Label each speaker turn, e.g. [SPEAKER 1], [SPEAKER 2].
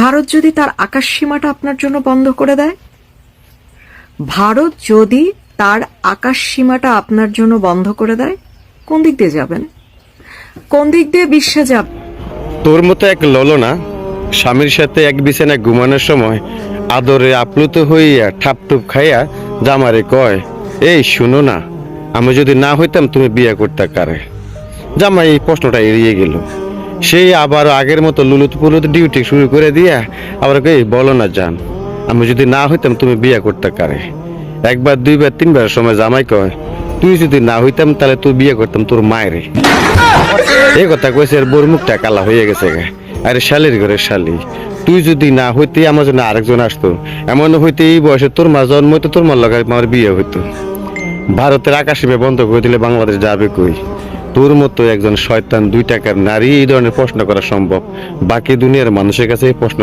[SPEAKER 1] ভারত যদি তার আকাশ সীমাটা আপনার জন্য বন্ধ করে দেয়, ভারত যদি তার আকাশ সীমাটা আপনার জন্য বন্ধ করে দেয়, কোন দিক দিয়ে যাবেন? কোন দিক দিয়ে বিশ্বে যাবেন?
[SPEAKER 2] তোর মতো এক ললনা স্বামীর সাথে এক বিছানায় ঘুমানোর সময় আদরে আপ্লুত হইয়া ঠাপটুপ খাইয়া জামারে কয়, এই শুনো না, আমি যদি না হইতাম তুমি বিয়ে করতে কারে? জামাই এই প্রশ্নটা এড়িয়ে গেল। সেই আবার আগের মতো লুলুত পুলুত ডিউটি শুরু করে দিয়া আবার কই, বলো না জান, আমি যদি না হইতাম তুমি বিয়ে করতে কারে? একবার দুইবার তিনবার সময় জামাই কয়, তুই যদি না হইতাম তাহলে তুই বিয়ে করতাম তোর মায়েরে। এই কথা কইছে, আর বোর মুখটা কালা হয়ে গেছে গা। আরে শালির ঘরে শালি, তুই যদি না হইতে আমার জন্য আরেকজন আসতো, এমন হইতে এই বয়সে তোর মা জন্ম হইতো, তোর মার লগে আমার বিয়ে হইতো। ভারতের আকাশে বন্ধ করে দিলে বাংলাদেশ যাবে কই? তোর মতো একজন শয়তান 2 টাকার নারী এই ধরনের প্রশ্ন করা সম্ভব? বাকি দুনিয়ার মানুষের কাছে এই প্রশ্ন